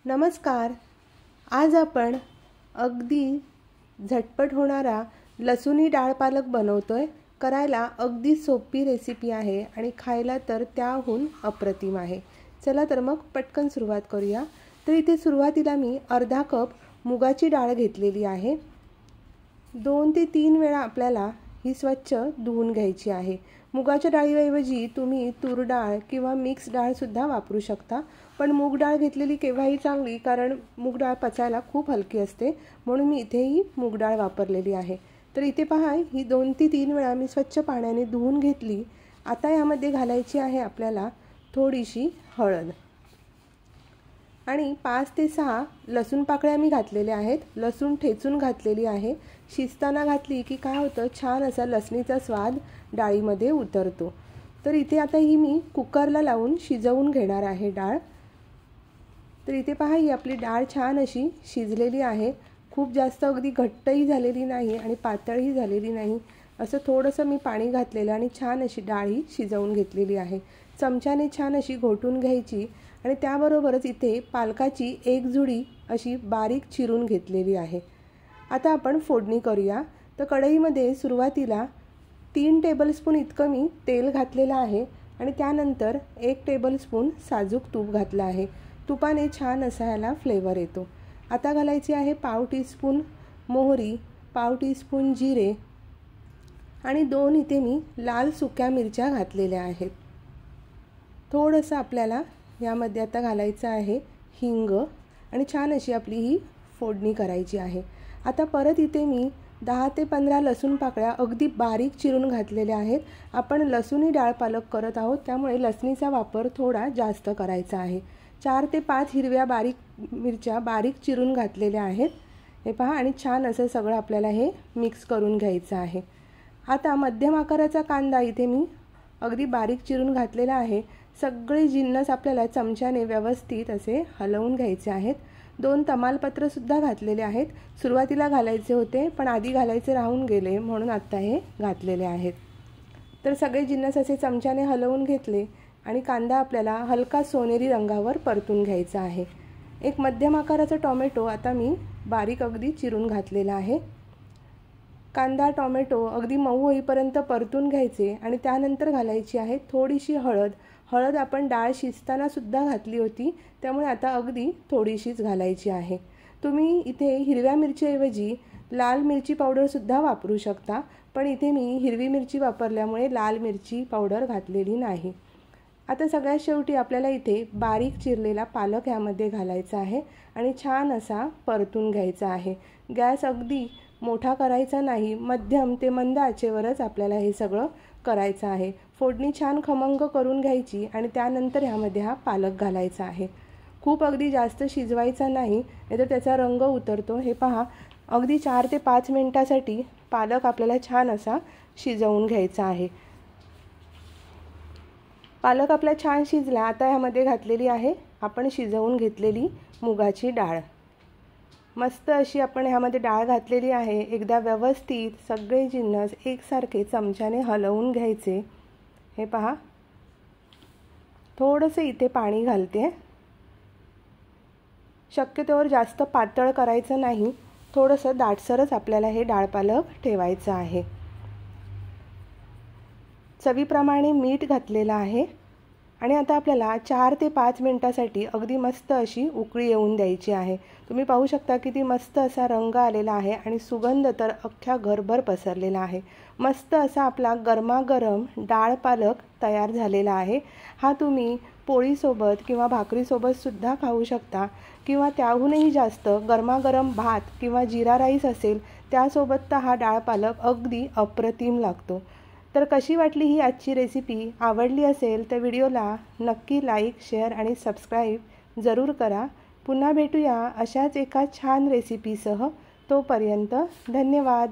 नमस्कार। आज आपण अगदी झटपट होणारा लसूणी डाळ पालक बनवतोय। करायला अगदी सोपी रेसिपी आहे आणि खायला तर त्याहून अप्रतिम आहे। चला तर मग पटकन सुरुवात करूया। तर इथे सुरुवातीला मी अर्धा कप मुगाची डाळ घेतलेली आहे। 2 ते 3 वेळा आपल्याला ही स्वच्छ धुवून घ्यायची आहे। मुगाच्या डाळीऐवजी तुम्ही तूर डाळ किंवा मिक्स डाळ सुद्धा वापरू शकता, पण मूग डाळ घेतलेली केव्हाही चांगली, कारण मूग डाळ पचायला खूप हलकी असते, म्हणून मी इथेही मूग डाळ वापरलेली आहे। तर इथे पहा, ही 2 ते 3 वेळा मी स्वच्छ पाण्याने धुवून घेतली। आता यामध्ये घालायची आहे आपल्याला थोडीशी हळद आणि 5 ते 6 लसूण पाकळ्या मी घातलेल्या आहेत। लसूण ठेचून घातलेली आहे। शिजताना घातली की काय होतं, छान असा लसणीचा स्वाद डाळीमध्ये उतरतो। तर इथे आता ही मी कुकरला लावून शिजवून घेणार आहे डाळ। तर इथे पहा, ही आपली डाळ छान अशी शिजलेली आहे। खूप जास्त अगदी घट्टही झालेली नाही आणि पातळही झालेली नाही। असं थोडंसं मी पाणी घातलेलं आणि छान अशी डाळ ही शिजवून घेतलेली आहे। चमच्याने छान अशी घोटून घ्यायची आणि त्याबरोबरच इथे पालकाची एक जुडी अशी बारीक चिरून घेतलेली आहे। आता आपण फोडणी करूया। तर कढईमध्ये सुरुवातीला 3 टेबलस्पून इतकं मी तेल घातलेलं आहे आणि त्यानंतर 1 टेबलस्पून साजूक तूप घातलं आहे। तुपाने छान असा याला फ्लेवर येतो। आता घालायची आहे पाव टीस्पून मोहरी, पाव टीस्पून जिरे आणि 2 इथे मी लाल सुक्या मिरच्या घातलेल्या आहेत। थोडंसं आपल्याला यामध्ये आता घालायचं आहे हिंग आणि छान अशी आपली ही फोडणी करायची आहे। आता परत इथे मी 10 ते 15 लसूण पाकळ्या अगदी बारीक चिरून घातलेल्या आहेत। आपण लसूणी डाळ पालक करत आहोत, त्यामुळे लसणीचा वापर थोडा जास्त करायचा आहे। 4 ते 5 हिरव्या बारीक मिरच्या बारीक चिरून घातलेल्या आहेत। हे पहा, आणि छान असं सगळं आपल्याला हे मिक्स करून घ्यायचं आहे। आता मध्यम आकाराचा कांदा इथे मी अगदी बारीक चिरून घातलेला आहे। सगळे जिन्नस आपल्याला चमच्याने व्यवस्थित असे हलवून घ्यायचे आहेत। 2 तमालपत्र सुद्धा घातलेले आहेत। सुरुवातीला घालायचे होते, पण आधी घालायचे राहून गेले, म्हणून आता हे घातलेले आहेत। तर सगळे जिन्नस असे चमच्याने हलवून घेतले आणि कांदा आपल्याला हलका सोनेरी रंगावर परतून घ्यायचा आहे। एक मध्यम आकाराचा टोमॅटो आता मी बारीक अगदी चिरून घातलेला आहे। कांदा टोमॅटो अगदी मऊ होईपर्यंत परतून घ्यायचे आणि त्यानंतर घालायची आहे थोडीशी हळद। हळद आपण डाळ शिजताना सुद्धा घातली होती, त्यामुळे आता अगदी थोडीशीच घालायची आहे। तुम्ही इथे हिरव्या मिरचीऐवजी लाल मिरची पावडर सुद्धा वापरू शकता, पण इथे मी हिरवी मिरची वापरल्यामुळे लाल मिरची पावडर घातलेली नाही। आता सगळ्यात शेवटी आपल्याला इथे बारीक चिरलेला पालक यामध्ये घालायचा आहे आणि छान असा परतून घ्यायचा आहे। गॅस अगदी मोठा करायचा नाही, मध्यम ते मंद आचेवरच आपल्याला हे सगळं करायचं आहे। फोडणी छान खमंग करून घ्यायची आणि त्यानंतर ह्यामध्ये हा पालक घालायचा आहे। खूप अगदी जास्त शिजवायचा नाही, नाहीतर त्याचा रंग उतरतो। हे पहा, अगदी 4 ते 5 मिनिटासाठी पालक आपल्याला छान असा शिजवून घ्यायचा आहे। पालक आपला छान शिजला। आता ह्यामध्ये घातलेली आहे आपण शिजवून घेतलेली मुगाची डाळ। मस्त अशी आपण ह्यामध्ये डाळ घातलेली आहे। एकदा व्यवस्थित सगळे जिन्नस एकसारखे चमच्याने हलवून घ्यायचे। हे पहा, थोडंसं इथे पाणी घालते। शक्यतोवर जास्त पातळ करायचं नाही, थोडंसं दाटसरच आपल्याला हे डाळ पालक ठेवायचं आहे। चवीप्रमाणे मीठ घातलेलं आहे आणि आता आपल्याला 4 ते 5 मिनिटासाठी अगदी मस्त अशी उकळी येऊन द्यायची आहे। तुम्ही पाहू शकता किती मस्त असा रंग आलेला आहे आणि सुगंध तर अख्ख्या घरभर पसरलेला आहे। मस्त असा आपला गरमागरम डाळ पालक तयार झालेला आहे। हा तुम्ही पोळीसोबत किंवा भाकरीसोबत सुद्धा खाऊ शकता, किंवा त्याहूनही जास्त गरमागरम भात किंवा जिरा राईस असेल त्यासोबत तर हा डाळ पालक अगदी अप्रतिम लागतो। तर कशी वाटली ही आजची रेसिपी? आवडली असेल तर व्हिडिओला नक्की लाईक, शेअर आणि सबस्क्राईब जरूर करा। पुन्हा भेटूया अशाच एका छान रेसिपीसह। तोपर्यंत धन्यवाद।